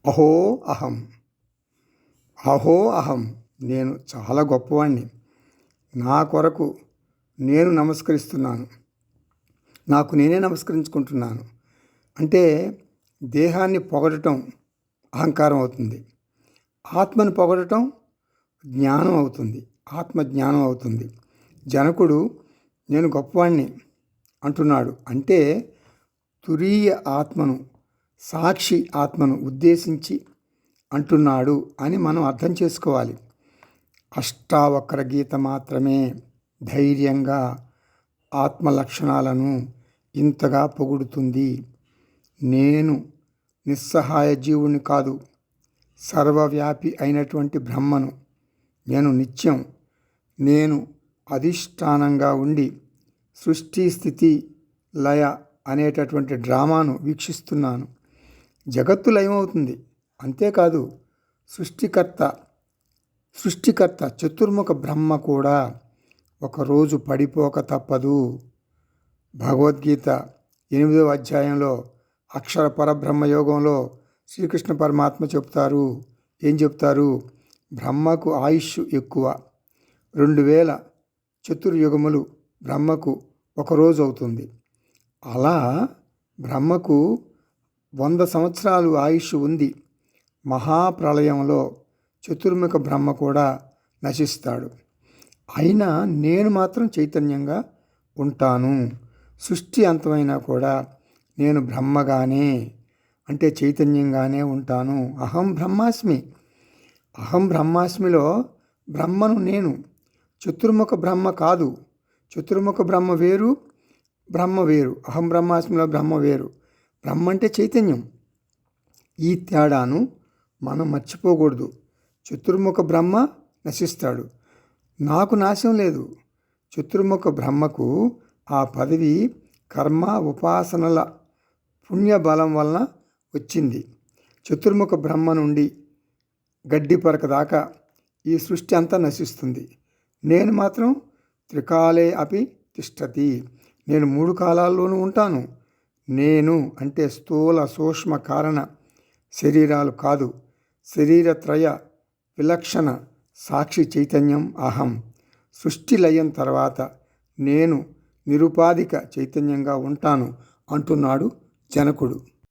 అహో అహం, అహో అహం, నేను చాలా గొప్పవాణ్ణి, నా కొరకు నేను నమస్కరిస్తున్నాను, నాకు నేనే నమస్కరించుకుంటున్నాను అంటే దేహాన్ని పొగడటం అహంకారం అవుతుంది. ఆత్మను పొగడటం జ్ఞానం అవుతుంది, ఆత్మ జ్ఞానం అవుతుంది. జనకుడు నేను గొప్పవాణ్ణి అంటున్నాడు అంటే తురీయ ఆత్మను, సాక్షి ఆత్మను ఉద్దేశించి అంటున్నాడు అని మనం అర్థం చేసుకోవాలి. అష్టావక్ర గీత మాత్రమే ధైర్యంగా ఆత్మ లక్షణాలను ఇంతగా పొగుడుతుంది. నేను నిస్సహాయ జీవుని కాదు, సర్వవ్యాపి అయినటువంటి బ్రహ్మను. నేను నిత్యం, నేను అధిష్టానంగా ఉండి సృష్టి స్థితి లయ అనేటటువంటి డ్రామాను వీక్షిస్తున్నాను. జగత్తు లయమవుతుంది, అంతేకాదు సృష్టికర్త చతుర్ముఖ బ్రహ్మ కూడా ఒకరోజు పడిపోక తప్పదు. భగవద్గీత 8వ అధ్యాయంలో అక్షర పరబ్రహ్మ యోగంలో శ్రీకృష్ణ పరమాత్మ చెప్తారు. ఏం చెప్తారు? బ్రహ్మకు ఆయుష్ ఎక్కువ, 2000 చతుర్యుగములు బ్రహ్మకు ఒకరోజు అవుతుంది. అలా బ్రహ్మకు 100 సంవత్సరాలు ఆయుష్ ఉంది. మహాప్రళయంలో చతుర్ముఖ బ్రహ్మ కూడా నశిస్తాడు. అయినా నేను మాత్రం చైతన్యంగా ఉంటాను. సృష్టి అంతమైనా కూడా నేను బ్రహ్మగానే, అంటే చైతన్యంగానే ఉంటాను. అహం బ్రహ్మాస్మి. అహం బ్రహ్మాస్మిలో బ్రహ్మను నేను, చతుర్ముఖ బ్రహ్మ కాదు. చతుర్ముఖ బ్రహ్మ వేరు, బ్రహ్మ వేరు. అహం బ్రహ్మాస్మిలో బ్రహ్మ వేరు. బ్రహ్మ అంటే చైతన్యం. ఈ తేడాను మనం మర్చిపోకూడదు. చతుర్ముఖ బ్రహ్మ నశిస్తాడు, నాకు నాశం లేదు. చతుర్ముఖ బ్రహ్మకు ఆ పదవి కర్మ ఉపాసనల పుణ్యబలం వలన వచ్చింది. చతుర్ముఖ బ్రహ్మ నుండి గడ్డి పరక దాకా ఈ సృష్టి అంతా నశిస్తుంది. నేను మాత్రం త్రికాలే అపి తిష్టతి. నేను 3 కాలాల్లోనూ ఉంటాను. నేను అంటే స్థూల సూక్ష్మ కారణ శరీరాలు కాదు, శరీరత్రయ విలక్షణ సాక్షి చైతన్యం అహం. సృష్టి లయం తర్వాత నేను నిరుపాధిక చైతన్యంగా ఉంటాను అంటున్నాడు జనకుడు.